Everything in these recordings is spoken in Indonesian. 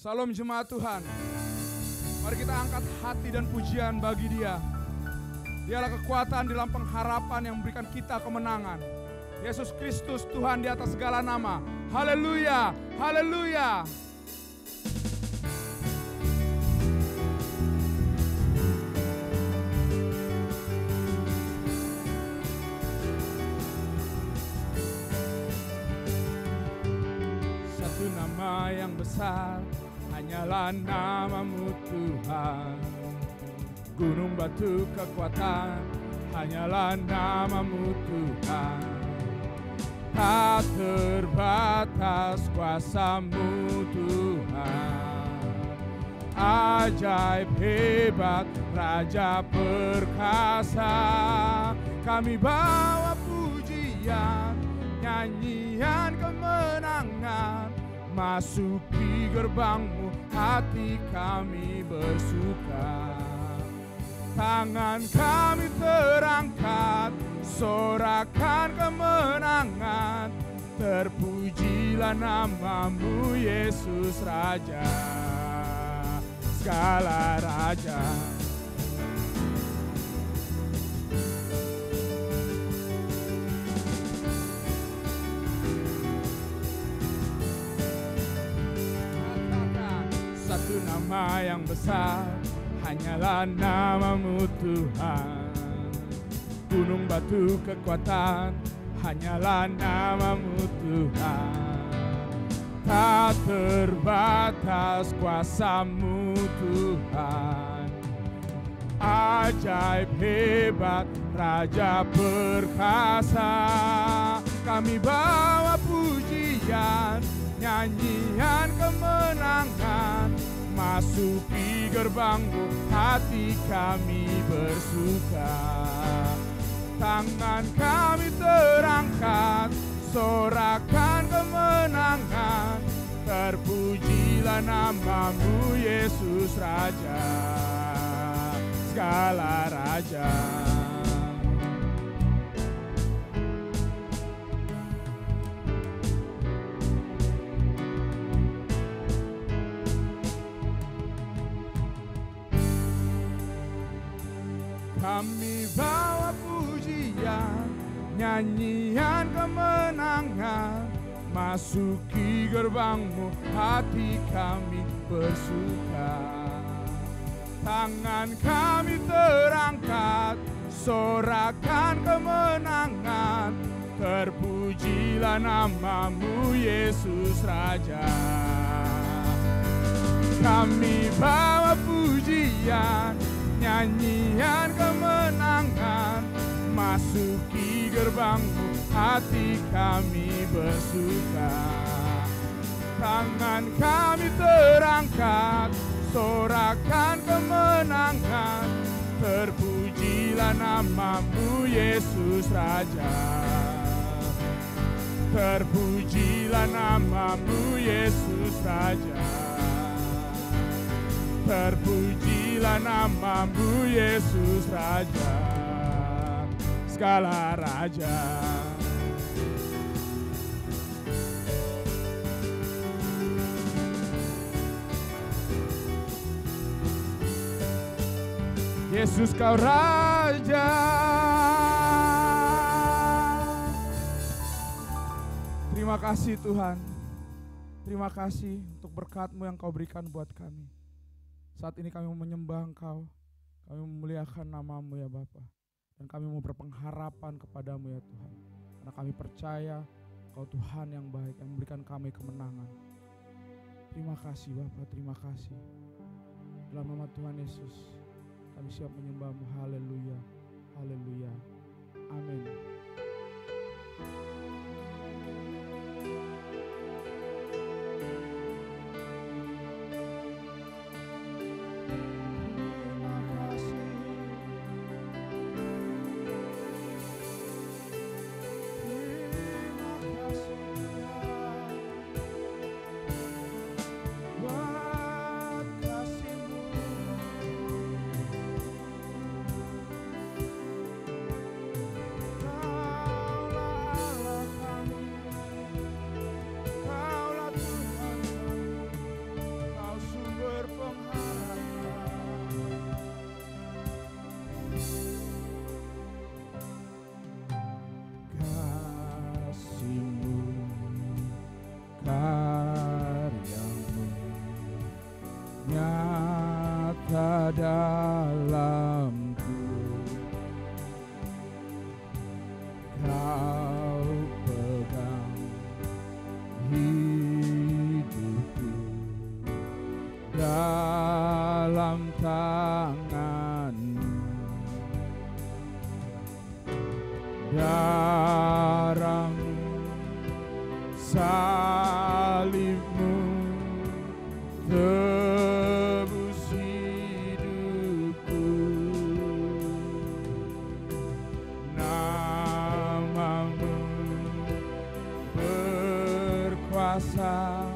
Salam jemaat Tuhan. Mari kita angkat hati dan pujian bagi Dia. Dialah kekuatan di dalam pengharapan yang memberikan kita kemenangan. Yesus Kristus Tuhan di atas segala nama. Haleluya, haleluya. Satu nama yang besar, hanyalah nama-Mu Tuhan. Gunung batu kekuatan, hanyalah nama-Mu Tuhan. Tak terbatas kuasa-Mu Tuhan. Ajaib hebat, Raja perkasa. Kami bawa pujian, nyanyian kemenangan. Masuki gerbang-Mu, hati kami bersuka. Tangan kami terangkat, sorakan kemenangan. Terpujilah nama-Mu Yesus Raja, segala raja. Satu nama yang besar, hanyalah nama-Mu Tuhan. Gunung batu kekuatan, hanyalah nama-Mu Tuhan. Tak terbatas kuasa-Mu Tuhan. Ajaib hebat, Raja perkasa. Kami bawa pujian, nyanyian kemenangan. Masuki gerbang-Mu, hati kami bersuka. Tangan kami terangkat, sorakan kemenangan. Terpujilah nama-Mu Yesus Raja, segala raja. Kami bawa pujian, nyanyian kemenangan. Masuki gerbang-Mu, hati kami bersuka. Tangan kami terangkat, sorakan kemenangan. Terpujilah nama-Mu Yesus Raja. Kami bawa pujian, nyanyian kemenangan. Masuki gerbang-Mu, hati kami bersuka. Tangan kami terangkat, sorakan kemenangan. Terpujilah nama-Mu Yesus Raja. Terpujilah nama-Mu Yesus Raja. Terpujilah nama-Mu Yesus Raja, segala raja. Yesus Kau Raja. Terima kasih Tuhan. Terima kasih untuk berkat-Mu yang Kau berikan buat kami. Saat ini kami mau menyembah Engkau, kami memuliakan nama-Mu ya Bapa, dan kami mau berpengharapan kepada-Mu ya Tuhan. Karena kami percaya Kau Tuhan yang baik, yang memberikan kami kemenangan. Terima kasih Bapa, terima kasih. Dalam nama Tuhan Yesus, kami siap menyembah-Mu. Haleluya, haleluya, amin. salibmu tebus hidupku, namamu berkuasa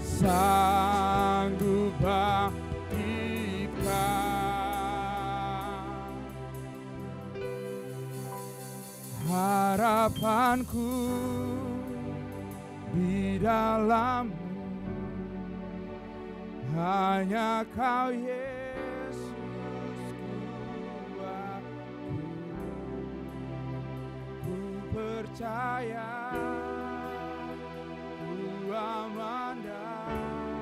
sanggup bangkitkan. Harapanku di dalammu, hanya Kau Yesus kuatku. Ku percaya, ku aman dalamku,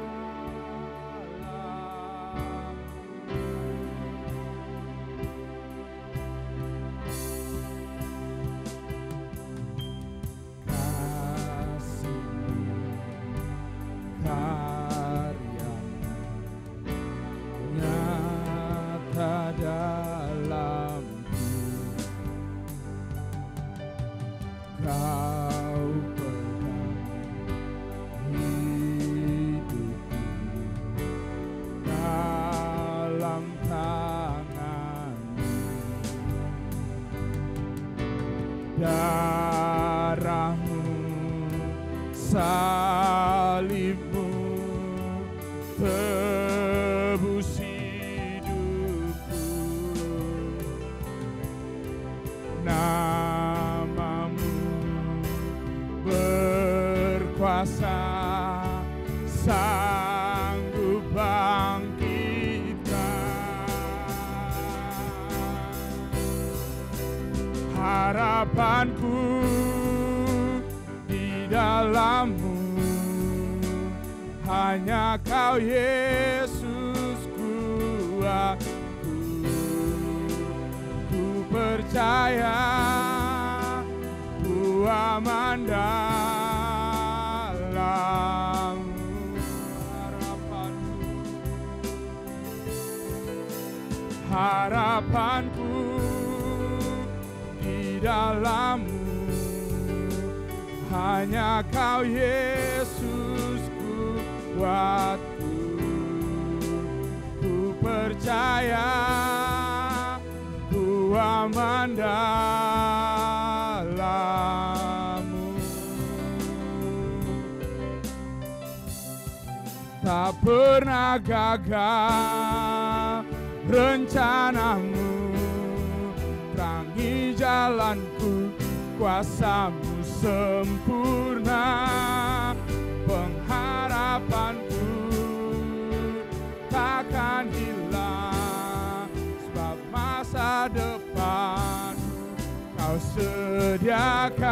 Kau pegang hidupku dalam tangan-Mu. Darah-Mu, salib-Mu tebus hidupku, namamu berkuasa sanggup bangkitkan. Harapanku di dalammu, hanya Kau Yesus kuatku. Ku percaya, ku aman dalam-Mu. Harapanku di dalam-Mu, hanya Kau Yesus kuatku. Ku percaya, ku aman dalam-Mu. Tak pernah gagal rencana-Mu, terangi jalanku, kuasa-Mu sempurna. Pengharapanku takkan hilang, sebab masa depan Kau sediakan.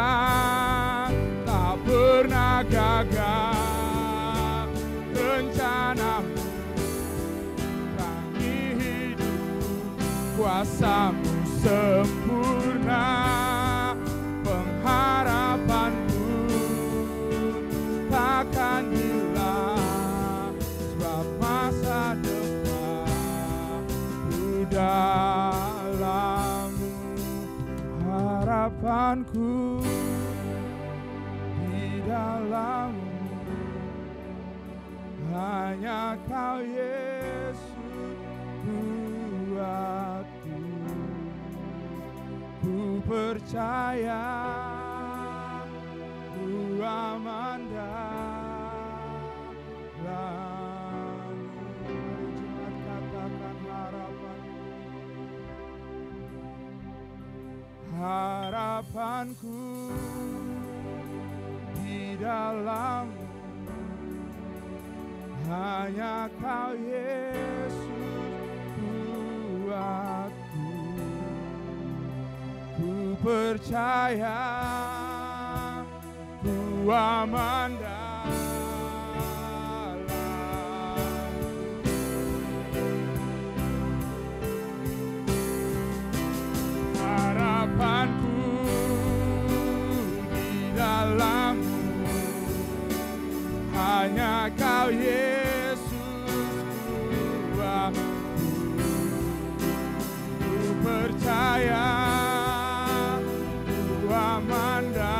Tak pernah gagal rencana-Mu, terangi hidup, kuasa-Mu sempurna. Pengharapanku takkan hilang, sebab masa depan ku dalam-Mu. Harapanku di dalam-Mu, hanya Kau Yesus kuatku. Ku percaya, ku aman dalam-Mu. Jemaat katakan harapanku. Harapanku di dalam-Mu, hanya Kau Yesus kuatku. Ku percaya, ku aman dalam-Mu. Harapanku di dalam-Mu, hanya Kau Yesus kuatku. Ku percaya, ku aman dalam-Mu.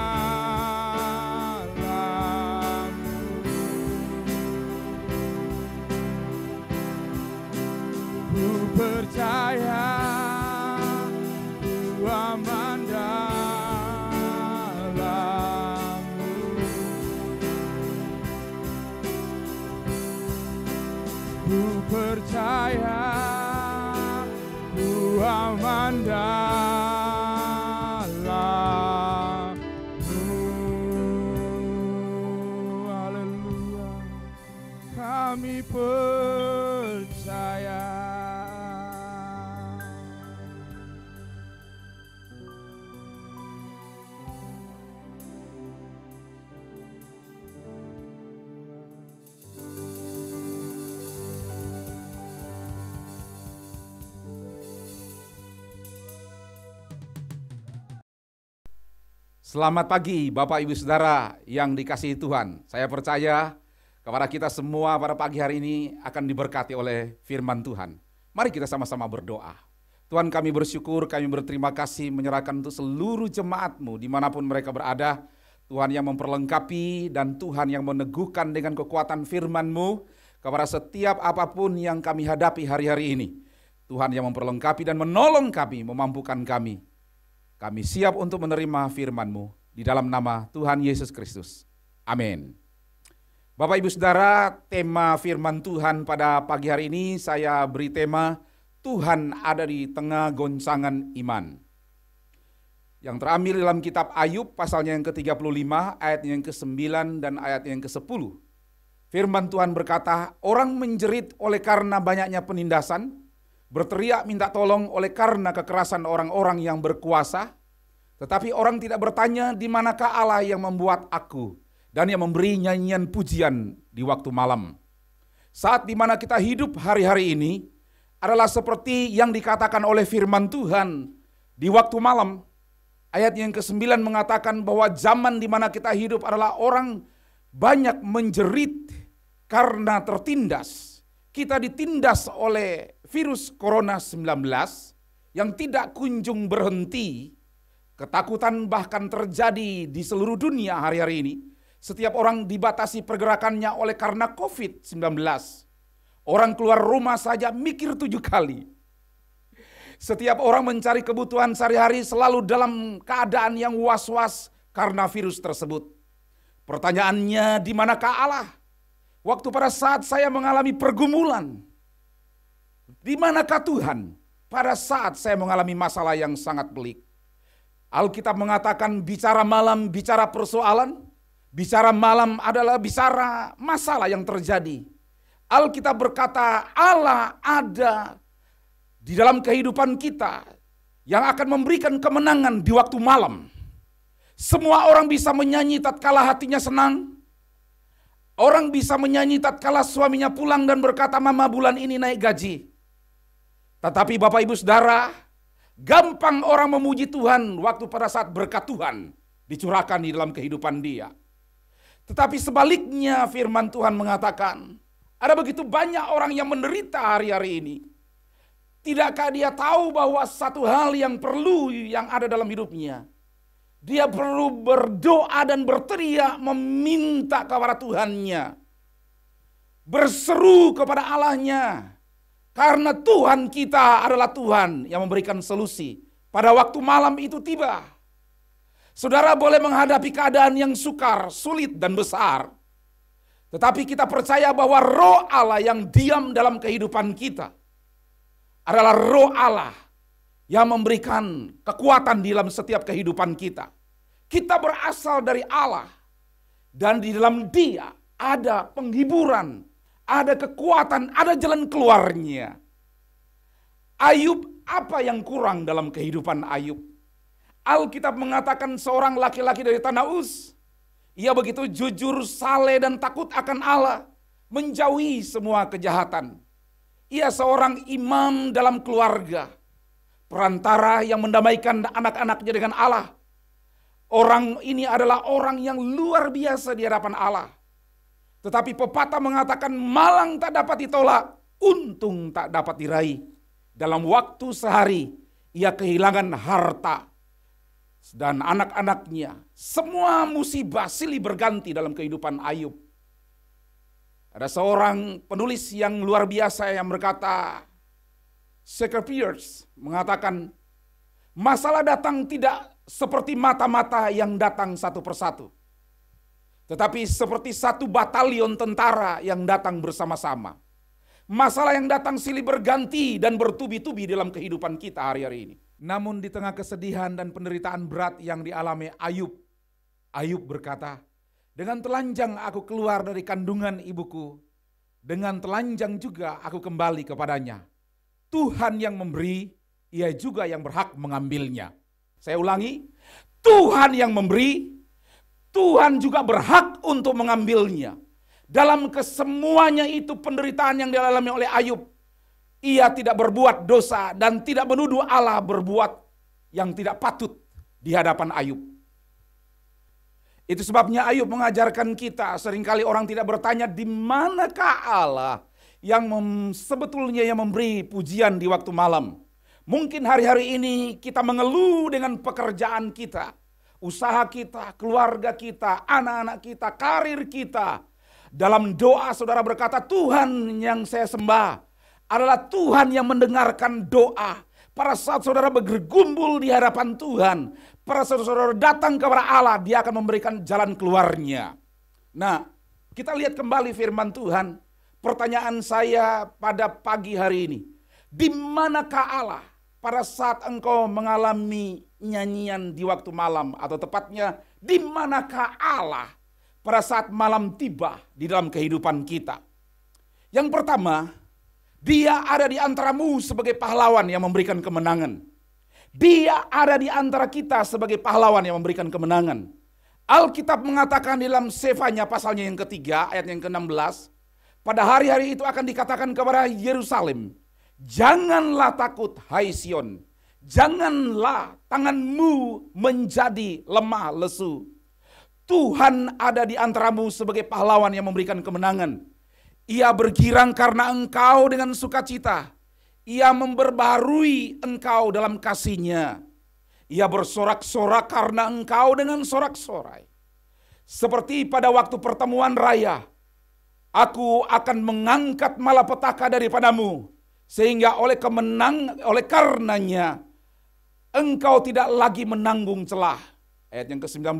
percaya, ku aman dalammu. Haleluya, kami percaya. Selamat pagi Bapak Ibu Saudara yang dikasihi Tuhan. Saya percaya kepada kita semua pada pagi hari ini akan diberkati oleh firman Tuhan. Mari kita sama-sama berdoa. Tuhan, kami bersyukur, kami berterima kasih menyerahkan untuk seluruh jemaat-Mu dimanapun mereka berada. Tuhan yang memperlengkapi dan Tuhan yang meneguhkan dengan kekuatan firman-Mu kepada setiap apapun yang kami hadapi hari-hari ini. Tuhan yang memperlengkapi dan menolong kami, memampukan kami. Kami siap untuk menerima firman-Mu di dalam nama Tuhan Yesus Kristus. Amin. Bapak Ibu Saudara, tema firman Tuhan pada pagi hari ini saya beri tema Tuhan ada di tengah goncangan iman. Yang terambil dalam kitab Ayub pasalnya yang ke-35, ayat yang ke-9 dan ayat yang ke-10. Firman Tuhan berkata, orang menjerit oleh karena banyaknya penindasan, berteriak minta tolong oleh karena kekerasan orang-orang yang berkuasa, tetapi orang tidak bertanya di manakah Allah yang membuat aku dan yang memberi nyanyian pujian di waktu malam. Saat di mana kita hidup hari-hari ini adalah seperti yang dikatakan oleh firman Tuhan di waktu malam. Ayat yang ke-9 mengatakan bahwa zaman di mana kita hidup adalah orang banyak menjerit karena tertindas. Kita ditindas oleh virus Corona 19 yang tidak kunjung berhenti. Ketakutan bahkan terjadi di seluruh dunia hari-hari ini. Setiap orang dibatasi pergerakannya oleh karena COVID-19. Orang keluar rumah saja mikir 7 kali. Setiap orang mencari kebutuhan sehari-hari selalu dalam keadaan yang was-was karena virus tersebut. Pertanyaannya, di manakah Allah? Waktu pada saat saya mengalami pergumulan, di manakah Tuhan pada saat saya mengalami masalah yang sangat pelik? Alkitab mengatakan bicara malam, bicara persoalan, bicara malam adalah bicara masalah yang terjadi. Alkitab berkata Allah ada di dalam kehidupan kita yang akan memberikan kemenangan di waktu malam. Semua orang bisa menyanyi tatkala hatinya senang. Orang bisa menyanyi tatkala suaminya pulang dan berkata, "Mama, bulan ini naik gaji." Tetapi Bapak Ibu Saudara, gampang orang memuji Tuhan waktu pada saat berkat Tuhan dicurahkan di dalam kehidupan dia. Tetapi sebaliknya firman Tuhan mengatakan, ada begitu banyak orang yang menderita hari-hari ini. Tidakkah dia tahu bahwa satu hal yang perlu yang ada dalam hidupnya? Dia perlu berdoa dan berteriak meminta kepada Tuhannya. Berseru kepada Allahnya. Karena Tuhan kita adalah Tuhan yang memberikan solusi. Pada waktu malam itu tiba. Saudara boleh menghadapi keadaan yang sukar, sulit dan besar. Tetapi kita percaya bahwa roh Allah yang diam dalam kehidupan kita adalah roh Allah yang memberikan kekuatan di dalam setiap kehidupan kita. Kita berasal dari Allah dan di dalam Dia ada penghiburan, ada kekuatan, ada jalan keluarnya. Ayub, apa yang kurang dalam kehidupan Ayub? Alkitab mengatakan seorang laki-laki dari tanah Uz, ia begitu jujur, saleh dan takut akan Allah, menjauhi semua kejahatan. Ia seorang imam dalam keluarga, perantara yang mendamaikan anak-anaknya dengan Allah. Orang ini adalah orang yang luar biasa di hadapan Allah. Tetapi pepatah mengatakan malang tak dapat ditolak, untung tak dapat diraih. Dalam waktu sehari ia kehilangan harta dan anak-anaknya. Semua musibah silih berganti dalam kehidupan Ayub. Ada seorang penulis yang luar biasa yang berkata, Shakespeare mengatakan, masalah datang tidak seperti mata-mata yang datang satu persatu, tetapi seperti satu batalion tentara yang datang bersama-sama. Masalah yang datang silih berganti dan bertubi-tubi dalam kehidupan kita hari-hari ini. Namun di tengah kesedihan dan penderitaan berat yang dialami Ayub, Ayub berkata, dengan telanjang aku keluar dari kandungan ibuku, dengan telanjang juga aku kembali kepadanya. Tuhan yang memberi, Ia juga yang berhak mengambilnya. Saya ulangi, Tuhan yang memberi, Tuhan juga berhak untuk mengambilnya. Dalam kesemuanya itu penderitaan yang dialami oleh Ayub, ia tidak berbuat dosa dan tidak menuduh Allah berbuat yang tidak patut di hadapan Ayub. Itu sebabnya Ayub mengajarkan kita, seringkali orang tidak bertanya di manakah Allah yang sebetulnya yang memberi pujian di waktu malam. Mungkin hari-hari ini kita mengeluh dengan pekerjaan kita, usaha kita, keluarga kita, anak-anak kita, karir kita. Dalam doa saudara berkata, Tuhan yang saya sembah adalah Tuhan yang mendengarkan doa. Pada saat saudara bergegumbul di hadapan Tuhan, pada saat saudara datang kepada Allah, Dia akan memberikan jalan keluarnya. Nah, kita lihat kembali firman Tuhan. Pertanyaan saya pada pagi hari ini, di manakah Allah pada saat engkau mengalami nyanyian di waktu malam, atau tepatnya di manakah Allah pada saat malam tiba di dalam kehidupan kita? Yang pertama, Dia ada di antaramu sebagai pahlawan yang memberikan kemenangan. Dia ada di antara kita sebagai pahlawan yang memberikan kemenangan. Alkitab mengatakan dalam Sefanya pasalnya yang ketiga ayat yang ke-16, pada hari-hari itu akan dikatakan kepada Yerusalem, janganlah takut hai Sion, janganlah tanganmu menjadi lemah lesu. Tuhan ada di antaramu sebagai pahlawan yang memberikan kemenangan. Ia bergirang karena engkau dengan sukacita. Ia memperbaharui engkau dalam kasih-Nya. Ia bersorak-sorak karena engkau dengan sorak-sorai. Seperti pada waktu pertemuan raya, aku akan mengangkat malapetaka daripadamu, sehingga oleh karenanya engkau tidak lagi menanggung celah. Ayat yang ke-19,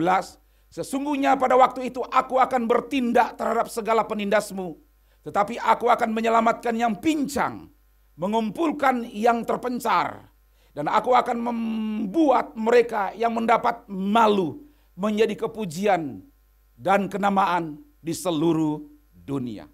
sesungguhnya pada waktu itu aku akan bertindak terhadap segala penindasmu, tetapi aku akan menyelamatkan yang pincang, mengumpulkan yang terpencar, dan aku akan membuat mereka yang mendapat malu menjadi kepujian dan kenamaan di seluruh dunia.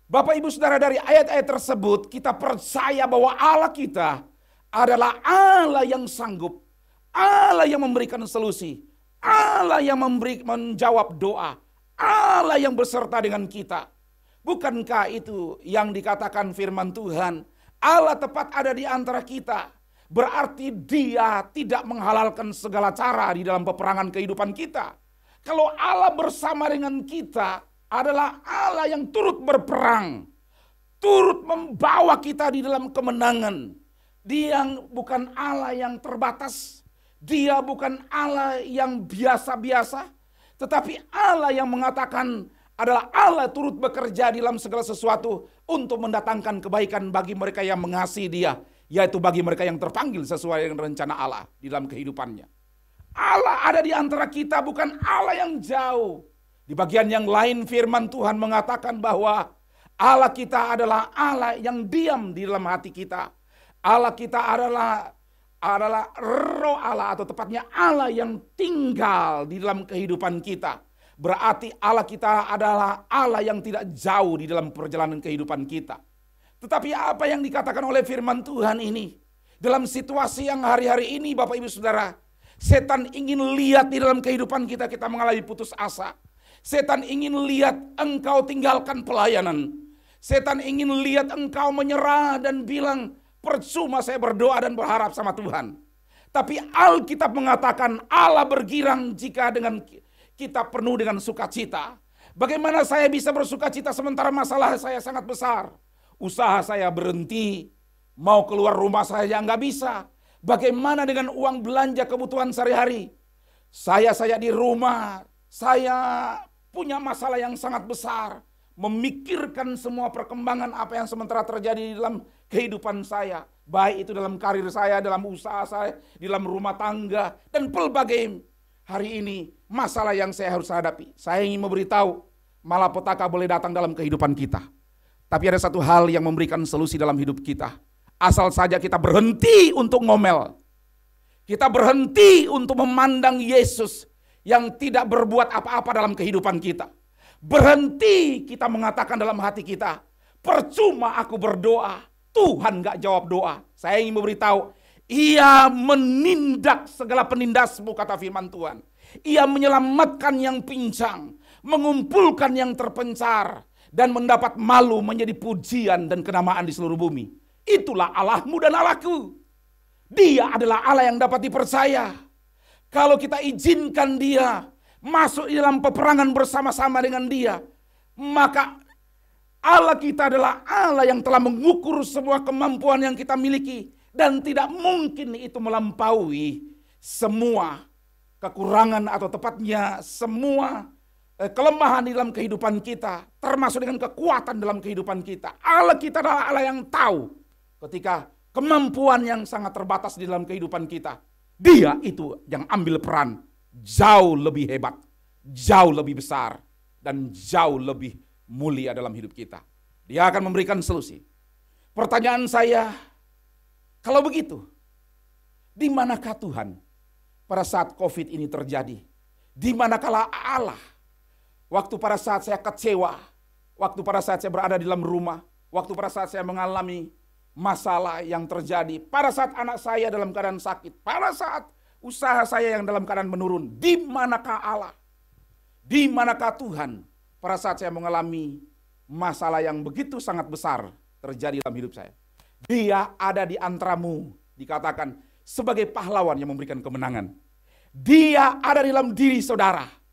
Bapak Ibu Saudara, dari ayat-ayat tersebut kita percaya bahwa Allah kita adalah Allah yang sanggup, Allah yang memberikan solusi, Allah yang menjawab doa, Allah yang beserta dengan kita. Bukankah itu yang dikatakan firman Tuhan, Allah tepat ada di antara kita, berarti Dia tidak menghalalkan segala cara di dalam peperangan kehidupan kita. Kalau Allah bersama dengan kita adalah Allah yang turut berperang, turut membawa kita di dalam kemenangan. Dia bukan Allah yang terbatas, Dia bukan Allah yang biasa-biasa, tetapi Allah yang mengatakan adalah Allah turut bekerja dalam segala sesuatu untuk mendatangkan kebaikan bagi mereka yang mengasihi Dia, yaitu bagi mereka yang terpanggil sesuai dengan rencana Allah di dalam kehidupannya. Allah ada di antara kita, bukan Allah yang jauh. Di bagian yang lain firman Tuhan mengatakan bahwa Allah kita adalah Allah yang diam di dalam hati kita. Allah kita adalah roh Allah, atau tepatnya Allah yang tinggal di dalam kehidupan kita. Berarti Allah kita adalah Allah yang tidak jauh di dalam perjalanan kehidupan kita. Tetapi apa yang dikatakan oleh firman Tuhan ini, dalam situasi yang hari-hari ini Bapak Ibu Saudara, setan ingin lihat di dalam kehidupan kita, kita mengalami putus asa. Setan ingin lihat engkau tinggalkan pelayanan. Setan ingin lihat engkau menyerah dan bilang, percuma saya berdoa dan berharap sama Tuhan. Tapi Alkitab mengatakan Allah bergirang jika dengan kita penuh dengan sukacita. Bagaimana saya bisa bersukacita sementara masalah saya sangat besar? Usaha saya berhenti, mau keluar rumah saya nggak bisa. Bagaimana dengan uang belanja kebutuhan sehari-hari? Saya di rumah, saya punya masalah yang sangat besar. Memikirkan semua perkembangan apa yang sementara terjadi di dalam kehidupan saya. Baik itu dalam karir saya, dalam usaha saya, di dalam rumah tangga, dan pelbagai hari ini masalah yang saya harus hadapi. Saya ingin memberitahu, malapetaka boleh datang dalam kehidupan kita. Tapi ada satu hal yang memberikan solusi dalam hidup kita. Asal saja kita berhenti untuk ngomel. Kita berhenti untuk memandang Yesus yang tidak berbuat apa-apa dalam kehidupan kita. Berhenti kita mengatakan dalam hati kita, percuma aku berdoa, Tuhan gak jawab doa. Saya ingin memberitahu, Ia menindak segala penindasmu, kata firman Tuhan. Ia menyelamatkan yang pincang, mengumpulkan yang terpencar, dan mendapat malu menjadi pujian dan kenamaan di seluruh bumi. Itulah Allahmu dan Allahku. Dia adalah Allah yang dapat dipercaya. Kalau kita izinkan Dia masuk di dalam peperangan bersama-sama dengan Dia, maka Allah kita adalah Allah yang telah mengukur sebuah kemampuan yang kita miliki. Dan tidak mungkin itu melampaui semua kekurangan atau tepatnya semua kelemahan di dalam kehidupan kita. Termasuk dengan kekuatan dalam kehidupan kita. Allah kita adalah Allah yang tahu ketika kemampuan yang sangat terbatas di dalam kehidupan kita. Dia itu yang ambil peran jauh lebih hebat, jauh lebih besar, dan jauh lebih mulia dalam hidup kita. Dia akan memberikan solusi. Pertanyaan saya, kalau begitu, di manakah Tuhan pada saat COVID ini terjadi? Di manakah Allah? Waktu pada saat saya kecewa, waktu pada saat saya berada di dalam rumah, waktu pada saat saya mengalami masalah yang terjadi, pada saat anak saya dalam keadaan sakit, pada saat usaha saya yang dalam keadaan menurun, di manakah Allah? Di manakah Tuhan pada saat saya mengalami masalah yang begitu sangat besar terjadi dalam hidup saya? Dia ada di antaramu, dikatakan sebagai pahlawan yang memberikan kemenangan. Dia ada di dalam diri saudara.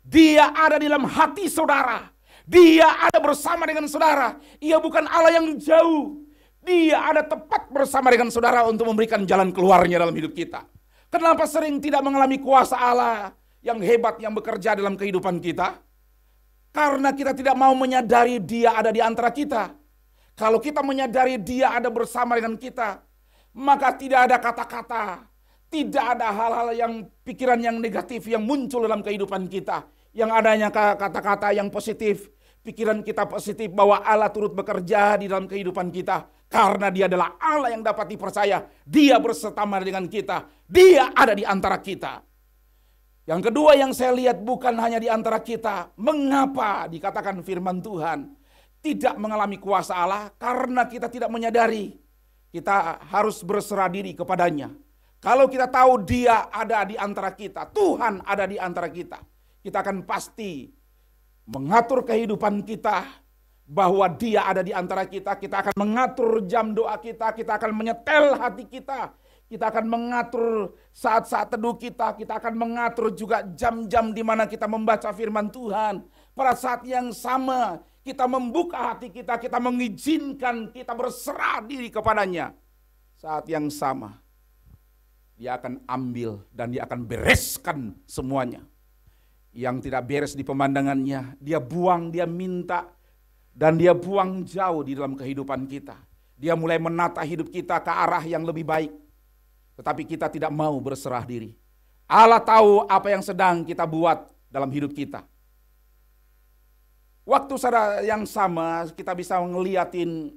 Dia ada di dalam hati saudara. Dia ada bersama dengan saudara. Ia bukan Allah yang jauh. Dia ada tepat bersama dengan saudara untuk memberikan jalan keluarnya dalam hidup kita. Kenapa sering tidak mengalami kuasa Allah yang hebat yang bekerja dalam kehidupan kita? Karena kita tidak mau menyadari Dia ada di antara kita. Kalau kita menyadari Dia ada bersama dengan kita, maka tidak ada kata-kata, tidak ada hal-hal yang pikiran yang negatif yang muncul dalam kehidupan kita. Yang adanya kata-kata yang positif, pikiran kita positif bahwa Allah turut bekerja di dalam kehidupan kita. Karena Dia adalah Allah yang dapat dipercaya. Dia bersama dengan kita. Dia ada di antara kita. Yang kedua yang saya lihat bukan hanya di antara kita. Mengapa dikatakan firman Tuhan tidak mengalami kuasa Allah? Karena kita tidak menyadari. Kita harus berserah diri kepadanya. Kalau kita tahu Dia ada di antara kita, Tuhan ada di antara kita, kita akan pasti mengatur kehidupan kita bahwa Dia ada di antara kita. Kita akan mengatur jam doa kita, kita akan menyetel hati kita, kita akan mengatur saat-saat teduh kita, kita akan mengatur juga jam-jam di mana kita membaca firman Tuhan. Pada saat yang sama, kita membuka hati kita, kita mengizinkan, kita berserah diri kepadanya. Saat yang sama, Dia akan ambil dan Dia akan bereskan semuanya. Yang tidak beres di pemandangannya, Dia buang, Dia minta, dan Dia buang jauh di dalam kehidupan kita. Dia mulai menata hidup kita ke arah yang lebih baik. Tetapi kita tidak mau berserah diri. Allah tahu apa yang sedang kita buat dalam hidup kita. Waktu yang sama kita bisa ngeliatin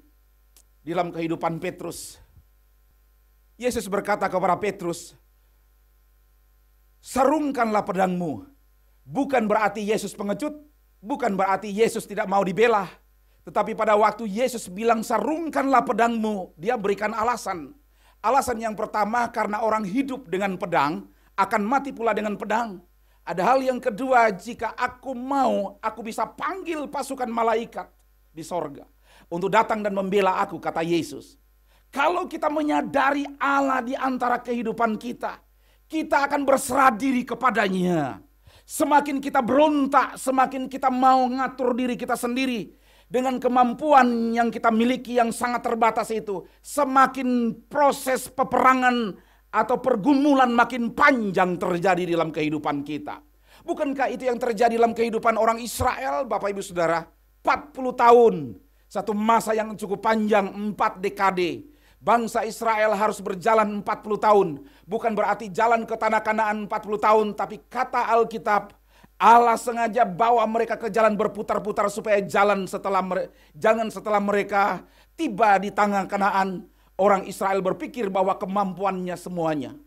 di dalam kehidupan Petrus. Yesus berkata kepada Petrus, sarungkanlah pedangmu. Bukan berarti Yesus pengecut, bukan berarti Yesus tidak mau dibela. Tetapi pada waktu Yesus bilang sarungkanlah pedangmu, Dia berikan alasan. Alasan yang pertama karena orang hidup dengan pedang akan mati pula dengan pedang. Ada hal yang kedua, jika aku mau, aku bisa panggil pasukan malaikat di sorga untuk datang dan membela aku, kata Yesus. Kalau kita menyadari Allah di antara kehidupan kita, kita akan berserah diri kepadanya. Semakin kita berontak, semakin kita mau ngatur diri kita sendiri dengan kemampuan yang kita miliki yang sangat terbatas itu, semakin proses peperangan atau pergumulan makin panjang terjadi dalam kehidupan kita. Bukankah itu yang terjadi dalam kehidupan orang Israel, Bapak Ibu Saudara? 40 tahun, satu masa yang cukup panjang, 4 dekade. Bangsa Israel harus berjalan 40 tahun. Bukan berarti jalan ke tanah Kanaan 40 tahun, tapi kata Alkitab, Allah sengaja bawa mereka ke jalan berputar-putar supaya jangan setelah mereka tiba di tanah Kanaan, orang Israel berpikir bahwa kemampuannya semuanya.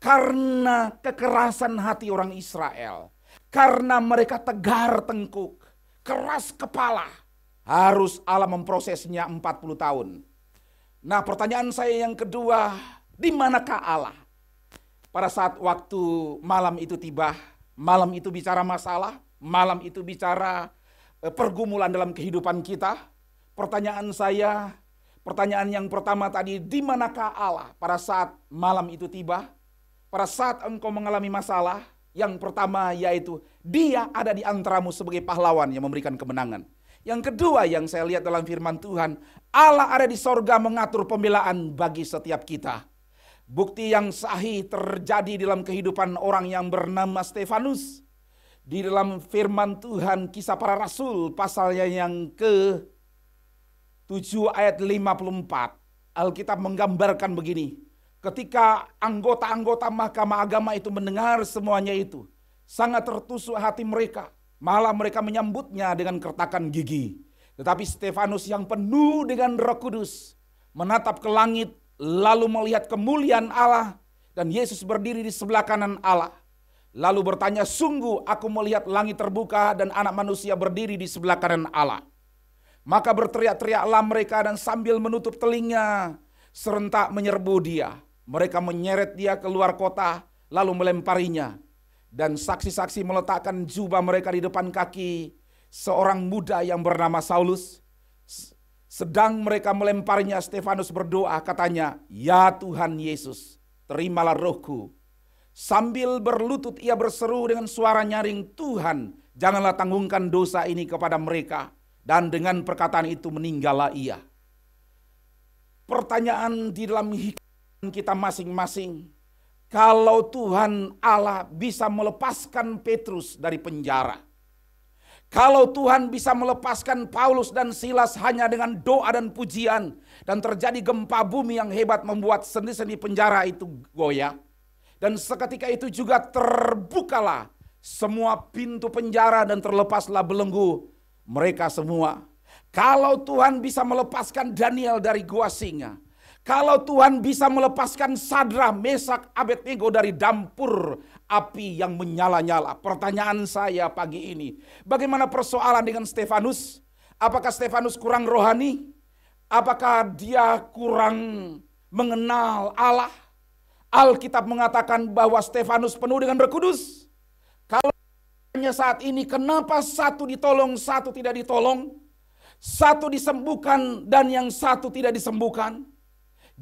Karena kekerasan hati orang Israel, karena mereka tegar tengkuk, keras kepala, harus Allah memprosesnya 40 tahun. Nah, pertanyaan saya yang kedua, di manakah Allah? Pada saat waktu malam itu tiba, malam itu bicara masalah, malam itu bicara pergumulan dalam kehidupan kita. Pertanyaan yang pertama tadi, di manakah Allah pada saat malam itu tiba? Pada saat engkau mengalami masalah, yang pertama yaitu Dia ada di antaramu sebagai pahlawan yang memberikan kemenangan. Yang kedua yang saya lihat dalam firman Tuhan, Allah ada di sorga mengatur pembelaan bagi setiap kita. Bukti yang sahih terjadi dalam kehidupan orang yang bernama Stefanus. Di dalam firman Tuhan Kisah Para Rasul pasalnya yang ke-7 ayat 54. Alkitab menggambarkan begini. Ketika anggota-anggota mahkamah agama itu mendengar semuanya itu, sangat tertusuk hati mereka. Malah mereka menyambutnya dengan kertakan gigi. Tetapi Stefanus yang penuh dengan Roh Kudus menatap ke langit, lalu melihat kemuliaan Allah dan Yesus berdiri di sebelah kanan Allah. Lalu bertanya, sungguh aku melihat langit terbuka dan anak manusia berdiri di sebelah kanan Allah. Maka berteriak-teriaklah mereka dan sambil menutup telinga serentak menyerbu dia. Mereka menyeret dia keluar kota lalu melemparinya. Dan saksi-saksi meletakkan jubah mereka di depan kaki seorang muda yang bernama Saulus. Sedang mereka melemparinya, Stefanus berdoa, katanya, ya Tuhan Yesus, terimalah rohku. Sambil berlutut ia berseru dengan suara nyaring, Tuhan, janganlah tanggungkan dosa ini kepada mereka. Dan dengan perkataan itu meninggallah ia. Pertanyaan di dalam kita masing-masing, kalau Tuhan Allah bisa melepaskan Petrus dari penjara, kalau Tuhan bisa melepaskan Paulus dan Silas hanya dengan doa dan pujian, dan terjadi gempa bumi yang hebat membuat sendi-sendi penjara itu goyah, dan seketika itu juga terbukalah semua pintu penjara dan terlepaslah belenggu mereka semua. Kalau Tuhan bisa melepaskan Daniel dari gua singa, kalau Tuhan bisa melepaskan Sadra, Mesak, Abednego dari dapur api yang menyala-nyala. Pertanyaan saya pagi ini, bagaimana persoalan dengan Stefanus? Apakah Stefanus kurang rohani? Apakah dia kurang mengenal Allah? Alkitab mengatakan bahwa Stefanus penuh dengan Roh Kudus. Kalau hanya saat ini, kenapa satu ditolong, satu tidak ditolong? Satu disembuhkan dan yang satu tidak disembuhkan?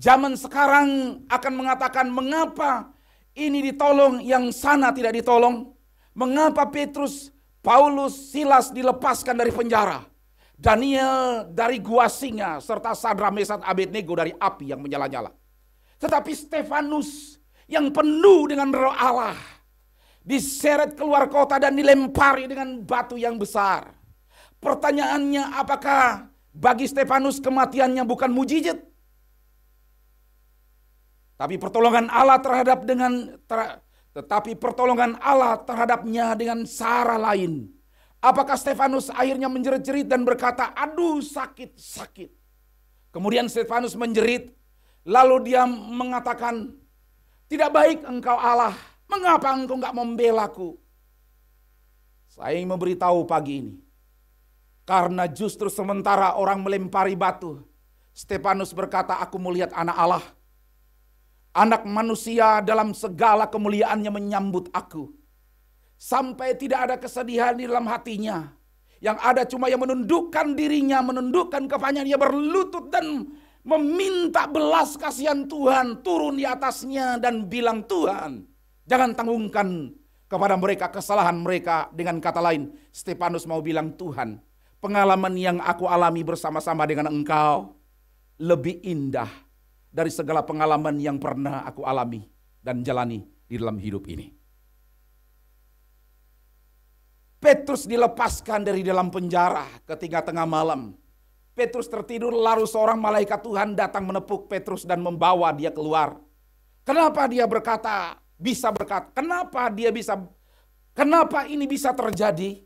Zaman sekarang akan mengatakan, mengapa ini ditolong, yang sana tidak ditolong? Mengapa Petrus, Paulus, Silas dilepaskan dari penjara? Daniel dari gua singa, serta Sadra, Mesak, Abednego dari api yang menyala-nyala. Tetapi Stefanus yang penuh dengan Roh Allah diseret keluar kota dan dilempari dengan batu yang besar. Pertanyaannya, apakah bagi Stefanus kematiannya bukan mujizat? Tapi pertolongan Allah terhadapnya dengan cara lain. Apakah Stefanus akhirnya menjerit-jerit dan berkata, aduh sakit. Kemudian Stefanus menjerit, lalu dia mengatakan, tidak baik engkau Allah, mengapa engkau enggak membelaku? Saya ingin memberitahu pagi ini, karena justru sementara orang melempari batu, Stefanus berkata, aku melihat anak Allah. Anak manusia dalam segala kemuliaannya menyambut aku. Sampai tidak ada kesedihan di dalam hatinya. Yang ada cuma yang menundukkan dirinya, menundukkan kepalanya, dia berlutut dan meminta belas kasihan Tuhan turun di atasnya dan bilang, Tuhan, jangan tanggungkan kepada mereka kesalahan mereka. Dengan kata lain, Stefanus mau bilang, Tuhan, pengalaman yang aku alami bersama-sama dengan engkau lebih indah dari segala pengalaman yang pernah aku alami dan jalani di dalam hidup ini. Petrus dilepaskan dari dalam penjara ketika tengah malam. Petrus tertidur, lalu seorang malaikat Tuhan datang menepuk Petrus dan membawa dia keluar. Kenapa dia bisa berkata? Kenapa Kenapa ini bisa terjadi?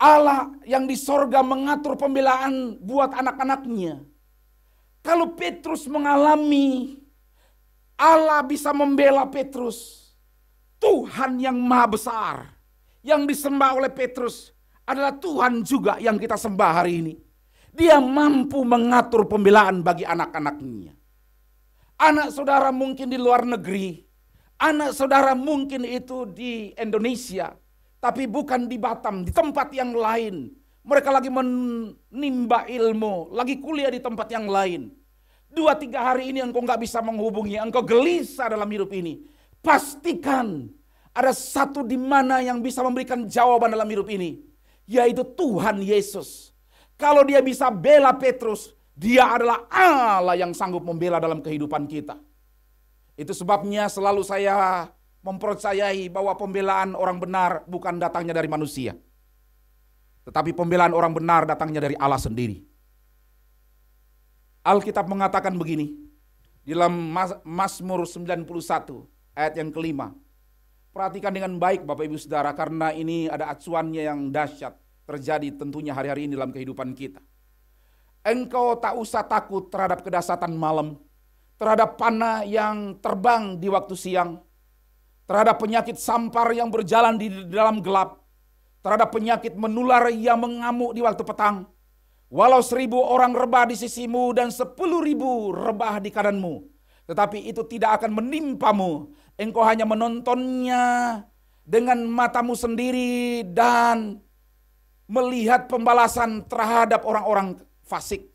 Allah yang di sorga mengatur pembelaan buat anak-anaknya. Kalau Petrus mengalami, Allah bisa membela Petrus. Tuhan yang maha besar, yang disembah oleh Petrus adalah Tuhan juga yang kita sembah hari ini. Dia mampu mengatur pembelaan bagi anak-anaknya. Anak saudara mungkin di luar negeri, anak saudara mungkin itu di Indonesia, tapi bukan di Batam, di tempat yang lain. Mereka lagi menimba ilmu, lagi kuliah di tempat yang lain. 2-3 hari ini engkau nggak bisa menghubungi, engkau gelisah dalam hidup ini. Pastikan ada satu di mana yang bisa memberikan jawaban dalam hidup ini, yaitu Tuhan Yesus. Kalau dia bisa bela Petrus, dia adalah Allah yang sanggup membela dalam kehidupan kita. Itu sebabnya selalu saya mempercayai bahwa pembelaan orang benar bukan datangnya dari manusia, tetapi pembelaan orang benar datangnya dari Allah sendiri. Alkitab mengatakan begini, di dalam Mazmur 91 ayat yang kelima. Perhatikan dengan baik Bapak Ibu Saudara, karena ini ada acuannya yang dahsyat terjadi tentunya hari-hari ini dalam kehidupan kita. Engkau tak usah takut terhadap kedahsyatan malam, terhadap panah yang terbang di waktu siang, terhadap penyakit sampar yang berjalan di dalam gelap, terhadap penyakit menular yang mengamuk di waktu petang. Walau 1000 orang rebah di sisimu dan 10.000 rebah di kananmu, tetapi itu tidak akan menimpamu. Engkau hanya menontonnya dengan matamu sendiri dan melihat pembalasan terhadap orang-orang fasik.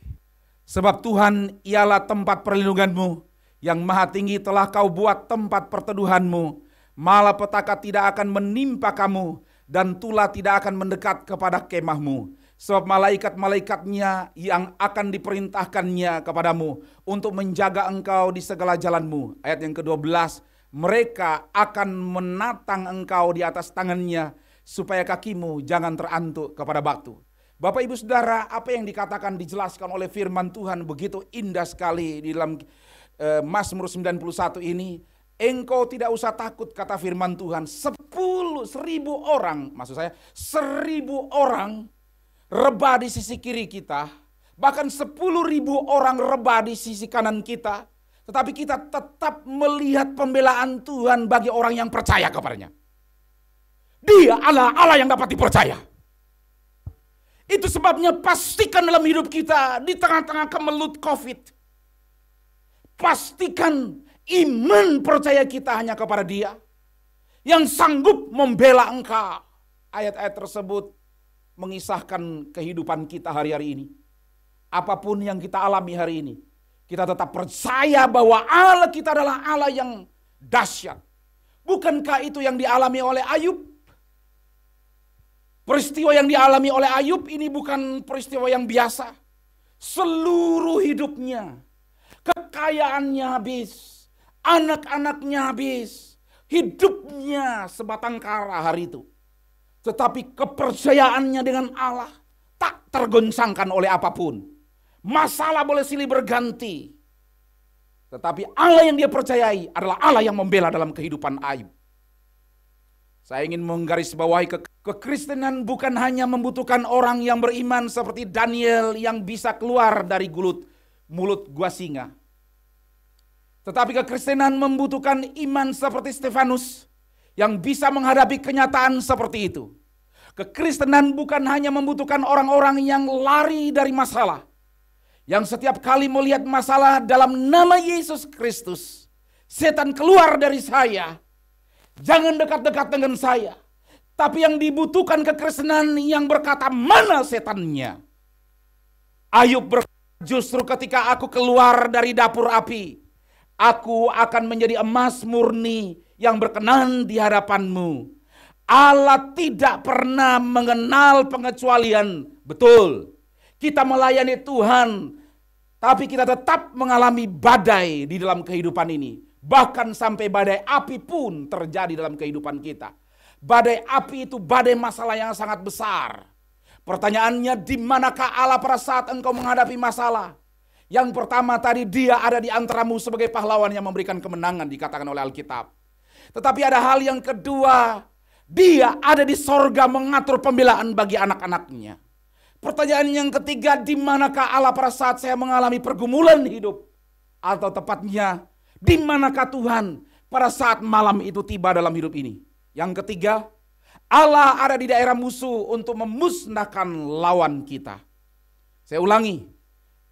Sebab Tuhan ialah tempat perlindunganmu, yang maha tinggi telah kau buat tempat perteduhanmu. Malapetaka tidak akan menimpa kamu, dan tulah tidak akan mendekat kepada kemahmu. Sebab malaikat-malaikatnya yang akan diperintahkannya kepadamu untuk menjaga engkau di segala jalanmu. Ayat yang ke-12, mereka akan menatang engkau di atas tangannya, supaya kakimu jangan terantuk kepada batu. Bapak Ibu Saudara, apa yang dikatakan dijelaskan oleh firman Tuhan begitu indah sekali di dalam Mazmur 91 ini. Engkau tidak usah takut, kata firman Tuhan. 10.000 orang, maksud saya 1.000 orang rebah di sisi kiri kita, bahkan 10.000 orang rebah di sisi kanan kita, tetapi kita tetap melihat pembelaan Tuhan bagi orang yang percaya kepadanya. Dia adalah Allah yang dapat dipercaya. Itu sebabnya pastikan dalam hidup kita di tengah-tengah kemelut COVID, pastikan iman percaya kita hanya kepada Dia yang sanggup membela engkau. Ayat-ayat tersebut mengisahkan kehidupan kita hari-hari ini. Apapun yang kita alami hari ini, kita tetap percaya bahwa Allah kita adalah Allah yang dahsyat. Bukankah itu yang dialami oleh Ayub? Peristiwa yang dialami oleh Ayub ini bukan peristiwa yang biasa. Seluruh hidupnya, kekayaannya habis, anak-anaknya habis, hidupnya sebatang kara hari itu. Tetapi kepercayaannya dengan Allah tak tergoncangkan oleh apapun. Masalah boleh silih berganti, tetapi Allah yang dia percayai adalah Allah yang membela dalam kehidupan Ayub. Saya ingin menggarisbawahi kekristenan bukan hanya membutuhkan orang yang beriman seperti Daniel yang bisa keluar dari mulut gua singa. Tetapi kekristenan membutuhkan iman seperti Stefanus yang bisa menghadapi kenyataan seperti itu. Kekristenan bukan hanya membutuhkan orang-orang yang lari dari masalah, yang setiap kali melihat masalah dalam nama Yesus Kristus, setan keluar dari saya, jangan dekat-dekat dengan saya. Tapi yang dibutuhkan kekristenan yang berkata, mana setannya? Ayub berkata, justru ketika aku keluar dari dapur api, aku akan menjadi emas murni yang berkenan di hadapanmu. Allah tidak pernah mengenal pengecualian. Betul, kita melayani Tuhan, tapi kita tetap mengalami badai di dalam kehidupan ini. Bahkan sampai badai api pun terjadi dalam kehidupan kita. Badai api itu badai masalah yang sangat besar. Pertanyaannya, di manakah Allah pada saat engkau menghadapi masalah? Yang pertama tadi, Dia ada di antaramu sebagai pahlawan yang memberikan kemenangan, dikatakan oleh Alkitab. Tetapi ada hal yang kedua, Dia ada di sorga mengatur pembelaan bagi anak-anaknya. Pertanyaan yang ketiga, di manakah Allah pada saat saya mengalami pergumulan hidup? Atau tepatnya, di manakah Tuhan pada saat malam itu tiba dalam hidup ini? Yang ketiga, Allah ada di daerah musuh untuk memusnahkan lawan kita. Saya ulangi,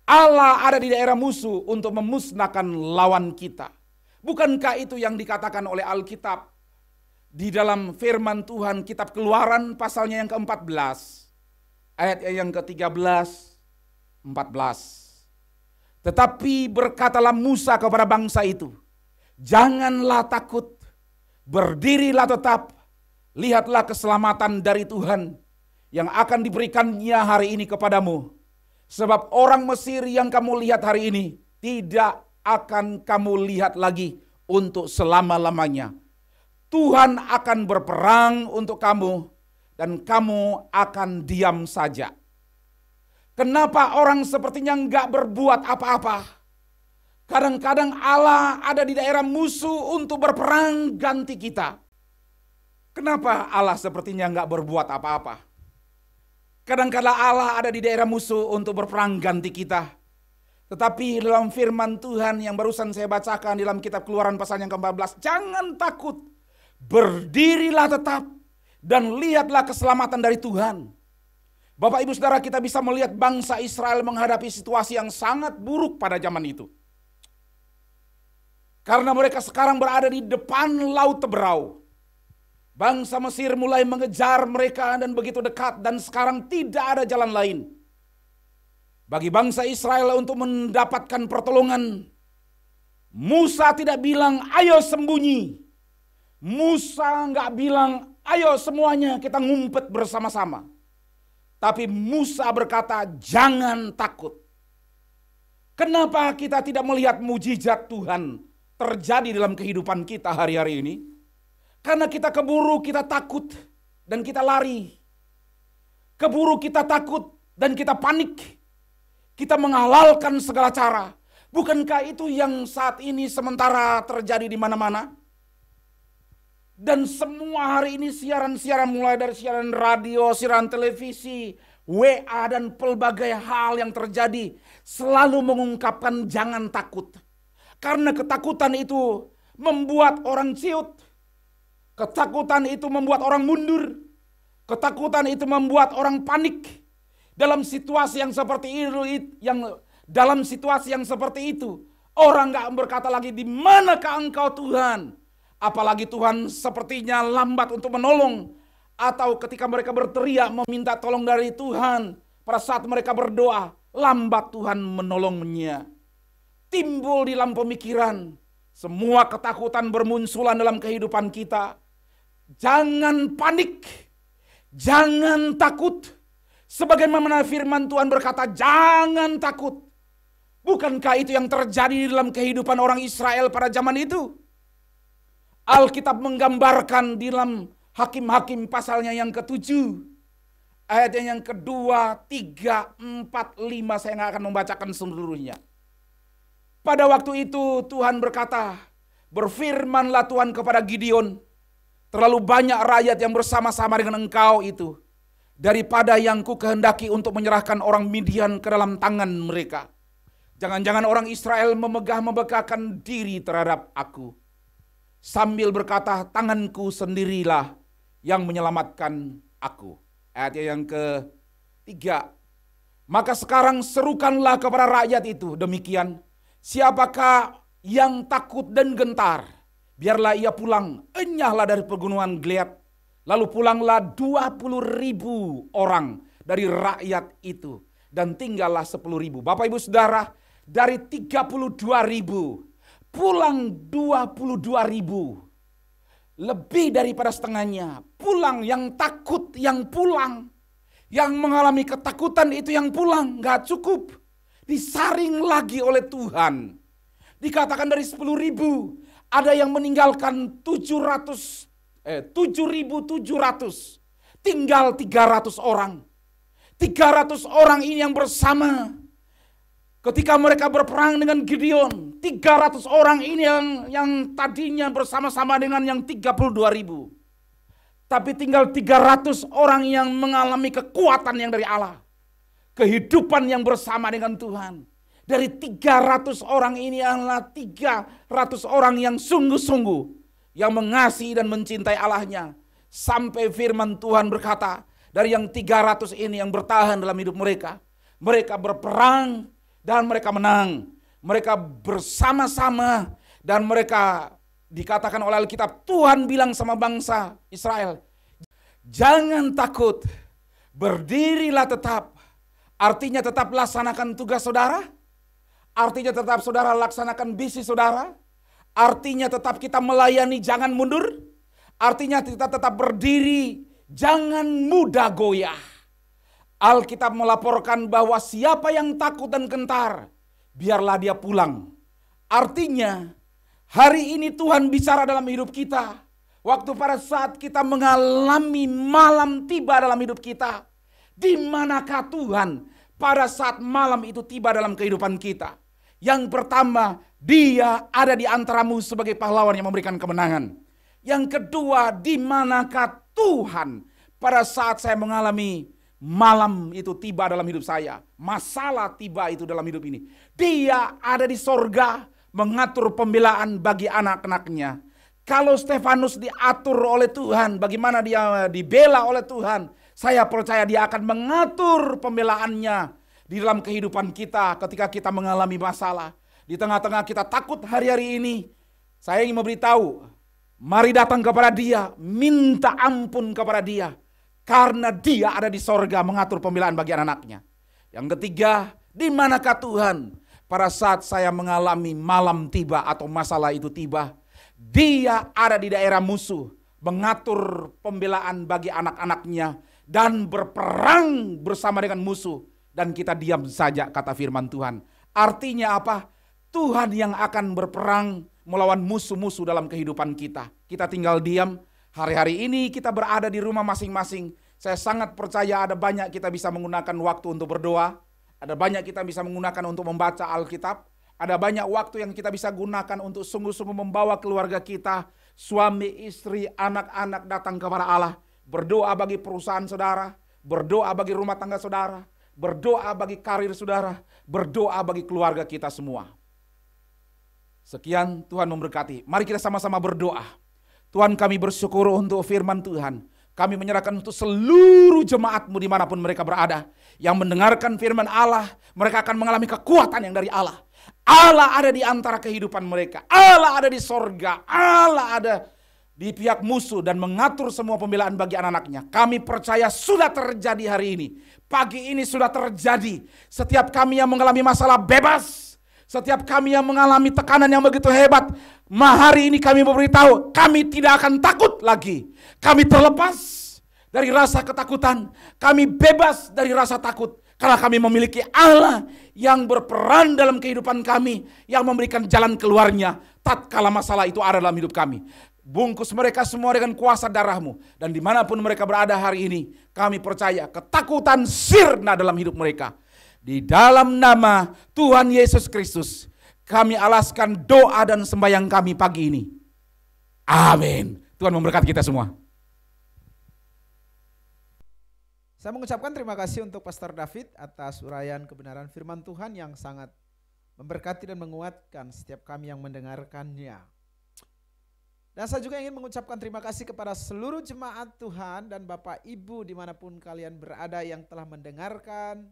Allah ada di daerah musuh untuk memusnahkan lawan kita. Bukankah itu yang dikatakan oleh Alkitab di dalam firman Tuhan kitab Keluaran pasalnya yang ke-14 ayat yang ke-13, 14. Tetapi berkatalah Musa kepada bangsa itu, janganlah takut, berdirilah tetap, lihatlah keselamatan dari Tuhan yang akan diberikannya hari ini kepadamu. Sebab orang Mesir yang kamu lihat hari ini tidak akan kamu lihat lagi untuk selama-lamanya. Tuhan akan berperang untuk kamu dan kamu akan diam saja. Kenapa orang sepertinya enggak berbuat apa-apa? Kadang-kadang Allah ada di daerah musuh untuk berperang ganti kita. Kenapa Allah sepertinya enggak berbuat apa-apa? Kadang-kadang Allah ada di daerah musuh untuk berperang ganti kita. Tetapi dalam firman Tuhan yang barusan saya bacakan dalam kitab Keluaran pasal yang ke-14, jangan takut. Berdirilah tetap dan lihatlah keselamatan dari Tuhan. Bapak Ibu Saudara, kita bisa melihat bangsa Israel menghadapi situasi yang sangat buruk pada zaman itu. Karena mereka sekarang berada di depan Laut Teberau. Bangsa Mesir mulai mengejar mereka dan begitu dekat dan sekarang tidak ada jalan lain. Bagi bangsa Israel untuk mendapatkan pertolongan, Musa tidak bilang ayo sembunyi. Musa nggak bilang, ayo semuanya kita ngumpet bersama-sama. Tapi Musa berkata, jangan takut. Kenapa kita tidak melihat mujizat Tuhan terjadi dalam kehidupan kita hari-hari ini? Karena kita keburu, kita takut, dan kita lari. Keburu kita takut, dan kita panik. Kita menghalalkan segala cara. Bukankah itu yang saat ini sementara terjadi di mana-mana? Dan semua hari ini siaran-siaran mulai dari siaran radio, siaran televisi, WA dan pelbagai hal yang terjadi selalu mengungkapkan jangan takut. Karena ketakutan itu membuat orang ciut. Ketakutan itu membuat orang mundur. Ketakutan itu membuat orang panik. Dalam situasi yang seperti itu, orang nggak berkata lagi di manakah engkau Tuhan? Apalagi Tuhan sepertinya lambat untuk menolong. Atau ketika mereka berteriak meminta tolong dari Tuhan, pada saat mereka berdoa, lambat Tuhan menolongnya. Timbul di dalam pemikiran, semua ketakutan bermunculan dalam kehidupan kita. Jangan panik, jangan takut. Sebagaimana firman Tuhan berkata, jangan takut. Bukankah itu yang terjadi di dalam kehidupan orang Israel pada zaman itu? Alkitab menggambarkan di dalam Hakim-Hakim pasalnya yang ke-7. Ayatnya yang kedua, 3, 4, 5. Saya nggak akan membacakan seluruhnya. Pada waktu itu Tuhan berkata, berfirmanlah Tuhan kepada Gideon, terlalu banyak rakyat yang bersama-sama dengan engkau itu, daripada yang ku kehendaki untuk menyerahkan orang Midian ke dalam tangan mereka. Jangan-jangan orang Israel memegah-megahkan diri terhadap aku. Sambil berkata, tanganku sendirilah yang menyelamatkan aku. Ayat yang ke-3. Maka sekarang serukanlah kepada rakyat itu demikian. Siapakah yang takut dan gentar? Biarlah ia pulang, enyahlah dari pegunungan Gilead. Lalu pulanglah 20.000 orang dari rakyat itu. Dan tinggallah 10.000. Bapak Ibu Saudara, dari 32.000 pulang 22.000. Lebih daripada setengahnya. Pulang, yang takut yang pulang. Yang mengalami ketakutan itu yang pulang. Gak cukup. Disaring lagi oleh Tuhan. Dikatakan dari 10.000. Ada yang meninggalkan 7.700. Tinggal 300 orang. 300 orang ini yang bersama. Ketika mereka berperang dengan Gideon, 300 orang ini yang tadinya bersama-sama dengan yang 32.000. Tapi tinggal 300 orang yang mengalami kekuatan yang dari Allah. Kehidupan yang bersama dengan Tuhan. Dari 300 orang ini adalah 300 orang yang sungguh-sungguh. Yang mengasihi dan mencintai Allahnya. Sampai firman Tuhan berkata, dari yang 300 ini yang bertahan dalam hidup mereka. Mereka berperang dan mereka menang. Mereka bersama-sama dan mereka dikatakan oleh Alkitab, Tuhan bilang sama bangsa Israel, jangan takut, berdirilah tetap. Artinya tetap laksanakan tugas saudara. Artinya tetap saudara laksanakan bisnis saudara. Artinya tetap kita melayani, jangan mundur. Artinya kita tetap berdiri, jangan mudah goyah. Alkitab melaporkan bahwa siapa yang takut dan gentar, biarlah dia pulang. Artinya, hari ini Tuhan bicara dalam hidup kita. Waktu pada saat kita mengalami malam tiba dalam hidup kita. Di manakah Tuhan pada saat malam itu tiba dalam kehidupan kita? Yang pertama, Dia ada di antaramu sebagai pahlawan yang memberikan kemenangan. Yang kedua, di manakah Tuhan pada saat saya mengalami malam itu tiba dalam hidup saya. Masalah tiba itu dalam hidup ini. Dia ada di sorga mengatur pembelaan bagi anak-anaknya. Kalau Stefanus diatur oleh Tuhan, bagaimana dia dibela oleh Tuhan, saya percaya dia akan mengatur pembelaannya di dalam kehidupan kita ketika kita mengalami masalah. Di tengah-tengah kita takut hari-hari ini, saya ingin memberitahu, mari datang kepada Dia, minta ampun kepada Dia. Karena Dia ada di sorga mengatur pembelaan bagi anak-anaknya. Yang ketiga, di manakah Tuhan pada saat saya mengalami malam tiba atau masalah itu tiba? Dia ada di daerah musuh, mengatur pembelaan bagi anak-anaknya dan berperang bersama dengan musuh. Dan kita diam saja, kata firman Tuhan. Artinya apa? Tuhan yang akan berperang melawan musuh-musuh dalam kehidupan kita. Kita tinggal diam. Hari-hari ini kita berada di rumah masing-masing. Saya sangat percaya ada banyak kita bisa menggunakan waktu untuk berdoa. Ada banyak kita bisa menggunakan untuk membaca Alkitab. Ada banyak waktu yang kita bisa gunakan untuk sungguh-sungguh membawa keluarga kita, suami, istri, anak-anak datang kepada Allah. Berdoa bagi perusahaan saudara, berdoa bagi rumah tangga saudara, berdoa bagi karir saudara, berdoa bagi keluarga kita semua. Sekian, Tuhan memberkati. Mari kita sama-sama berdoa. Tuhan, kami bersyukur untuk firman Tuhan. Kami menyerahkan untuk seluruh jemaat-Mu dimanapun mereka berada. Yang mendengarkan firman Allah, mereka akan mengalami kekuatan yang dari Allah. Allah ada di antara kehidupan mereka. Allah ada di sorga. Allah ada di pihak musuh dan mengatur semua pembelaan bagi anak-anaknya. Kami percaya sudah terjadi hari ini. Pagi ini sudah terjadi. Setiap kami yang mengalami masalah bebas. Setiap kami yang mengalami tekanan yang begitu hebat, hari ini kami memberitahu, kami tidak akan takut lagi. Kami terlepas dari rasa ketakutan, kami bebas dari rasa takut. Karena kami memiliki Allah yang berperan dalam kehidupan kami, yang memberikan jalan keluarnya tatkala masalah itu ada dalam hidup kami. Bungkus mereka semua dengan kuasa darah-Mu. Dan dimanapun mereka berada hari ini, kami percaya ketakutan sirna dalam hidup mereka. Di dalam nama Tuhan Yesus Kristus, kami alaskan doa dan sembahyang kami pagi ini. Amin. Tuhan memberkati kita semua. Saya mengucapkan terima kasih untuk Pastor David atas uraian kebenaran firman Tuhan yang sangat memberkati dan menguatkan setiap kami yang mendengarkannya. Dan saya juga ingin mengucapkan terima kasih kepada seluruh jemaat Tuhan dan Bapak Ibu dimanapun kalian berada yang telah mendengarkan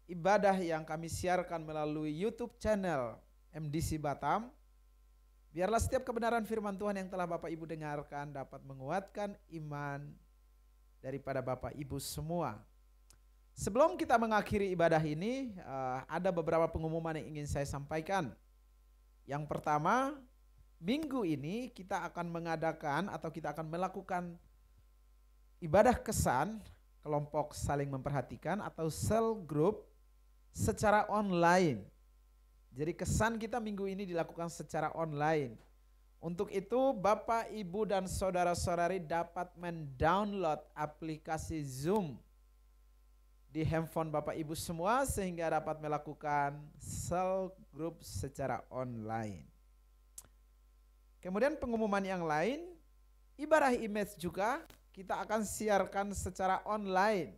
ibadah yang kami siarkan melalui YouTube channel MDC Batam. Biarlah setiap kebenaran firman Tuhan yang telah Bapak Ibu dengarkan dapat menguatkan iman daripada Bapak Ibu semua. Sebelum kita mengakhiri ibadah ini, ada beberapa pengumuman yang ingin saya sampaikan. Yang pertama, minggu ini kita akan mengadakan atau kita akan melakukan ibadah kesan kelompok saling memperhatikan atau cell group secara online. Jadi kesan kita minggu ini dilakukan secara online. Untuk itu Bapak, Ibu dan saudara-saudari dapat mendownload aplikasi Zoom di handphone Bapak Ibu semua sehingga dapat melakukan cell group secara online. Kemudian pengumuman yang lain, ibadah image juga kita akan siarkan secara online.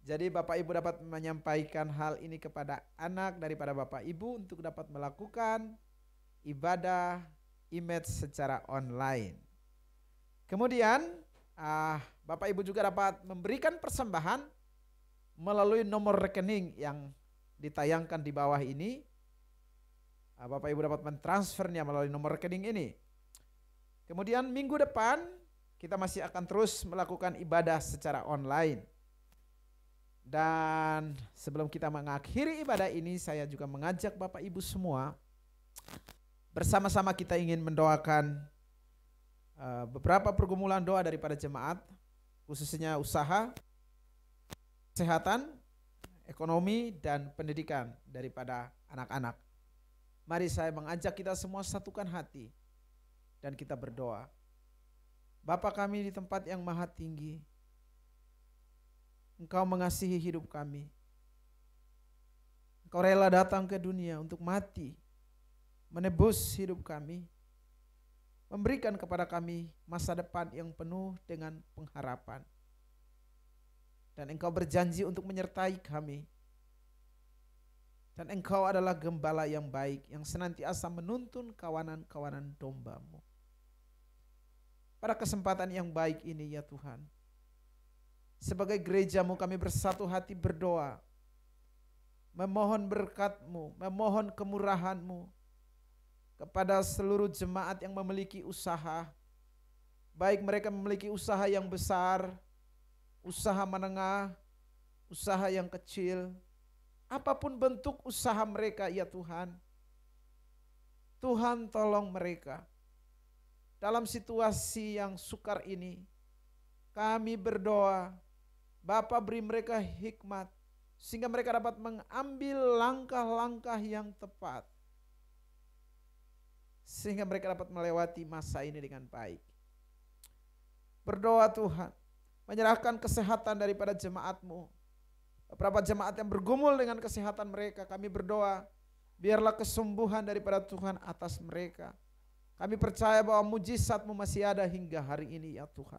Jadi Bapak Ibu dapat menyampaikan hal ini kepada anak daripada Bapak Ibu untuk dapat melakukan ibadah image secara online. Kemudian Bapak Ibu juga dapat memberikan persembahan melalui nomor rekening yang ditayangkan di bawah ini. Bapak Ibu dapat mentransfernya melalui nomor rekening ini. Kemudian minggu depan kita masih akan terus melakukan ibadah secara online. Dan sebelum kita mengakhiri ibadah ini, saya juga mengajak Bapak Ibu semua, bersama-sama kita ingin mendoakan beberapa pergumulan doa daripada jemaat, khususnya usaha, kesehatan, ekonomi, dan pendidikan daripada anak-anak. Mari saya mengajak kita semua satukan hati dan kita berdoa. Bapa kami di tempat yang maha tinggi, Engkau mengasihi hidup kami. Engkau rela datang ke dunia untuk mati, menebus hidup kami, memberikan kepada kami masa depan yang penuh dengan pengharapan. Dan Engkau berjanji untuk menyertai kami. Dan Engkau adalah gembala yang baik yang senantiasa menuntun kawanan-kawanan domba-Mu. Pada kesempatan yang baik ini ya Tuhan, sebagai gereja-Mu kami bersatu hati berdoa, memohon berkat-Mu, memohon kemurahan-Mu kepada seluruh jemaat yang memiliki usaha, baik mereka memiliki usaha yang besar, usaha menengah, usaha yang kecil, apapun bentuk usaha mereka ya Tuhan. Tuhan tolong mereka. Dalam situasi yang sukar ini, kami berdoa, Bapa beri mereka hikmat, sehingga mereka dapat mengambil langkah-langkah yang tepat, sehingga mereka dapat melewati masa ini dengan baik. Berdoa Tuhan, menyerahkan kesehatan daripada jemaat-Mu. Beberapa jemaat yang bergumul dengan kesehatan mereka, kami berdoa, biarlah kesembuhan daripada Tuhan atas mereka. Kami percaya bahwa mujizat-Mu masih ada hingga hari ini ya Tuhan.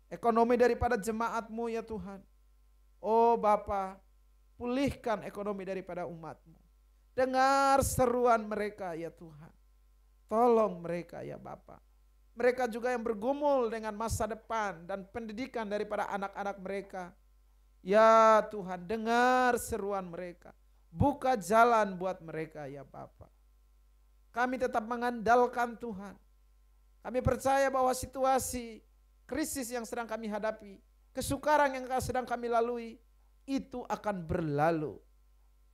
Ekonomi daripada jemaat-Mu ya Tuhan. Oh Bapa, pulihkan ekonomi daripada umat-Mu. Dengar seruan mereka ya Tuhan. Tolong mereka ya Bapa. Mereka juga yang bergumul dengan masa depan dan pendidikan daripada anak-anak mereka. Ya Tuhan, dengar seruan mereka. Buka jalan buat mereka ya Bapa. Kami tetap mengandalkan Tuhan. Kami percaya bahwa situasi krisis yang sedang kami hadapi, kesukaran yang sedang kami lalui, itu akan berlalu.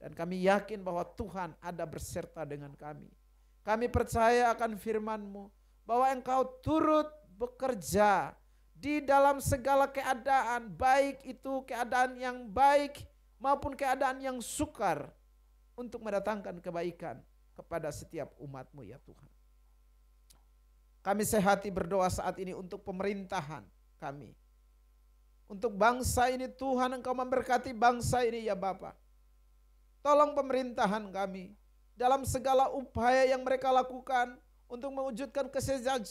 Dan kami yakin bahwa Tuhan ada berserta dengan kami. Kami percaya akan firman-Mu, bahwa Engkau turut bekerja di dalam segala keadaan, baik itu keadaan yang baik maupun keadaan yang sukar, untuk mendatangkan kebaikan kepada setiap umat-Mu ya Tuhan. Kami sehati berdoa saat ini untuk pemerintahan kami. Untuk bangsa ini Tuhan, Engkau memberkati bangsa ini ya Bapa. Tolong pemerintahan kami dalam segala upaya yang mereka lakukan untuk mewujudkan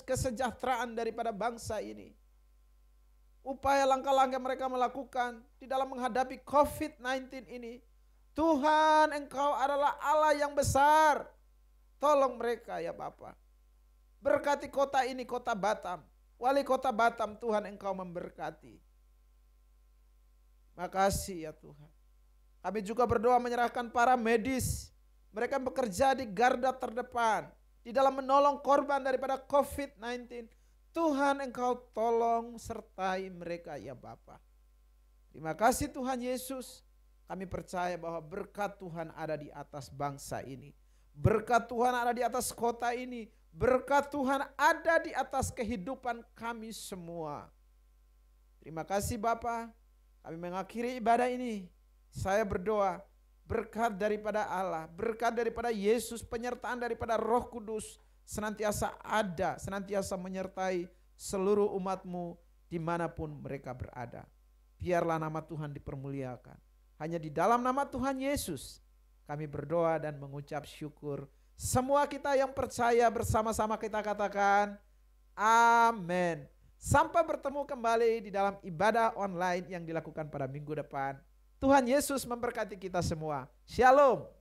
kesejahteraan daripada bangsa ini. Upaya langkah-langkah mereka melakukan di dalam menghadapi COVID-19 ini. Tuhan, Engkau adalah Allah yang besar. Tolong mereka ya Bapa. Berkati kota ini, kota Batam. Wali kota Batam, Tuhan Engkau memberkati. Makasih ya Tuhan. Kami juga berdoa menyerahkan para medis. Mereka bekerja di garda terdepan, di dalam menolong korban daripada COVID-19. Tuhan Engkau tolong sertai mereka ya Bapa. Terima kasih Tuhan Yesus. Kami percaya bahwa berkat Tuhan ada di atas bangsa ini. Berkat Tuhan ada di atas kota ini. Berkat Tuhan ada di atas kehidupan kami semua. Terima kasih Bapa. Kami mengakhiri ibadah ini. Saya berdoa berkat daripada Allah, berkat daripada Yesus, penyertaan daripada Roh Kudus senantiasa ada, senantiasa menyertai seluruh umat-Mu dimanapun mereka berada. Biarlah nama Tuhan dipermuliakan. Hanya di dalam nama Tuhan Yesus kami berdoa dan mengucap syukur. Semua kita yang percaya bersama-sama kita katakan amin. Sampai bertemu kembali di dalam ibadah online yang dilakukan pada minggu depan. Tuhan Yesus memberkati kita semua. Shalom.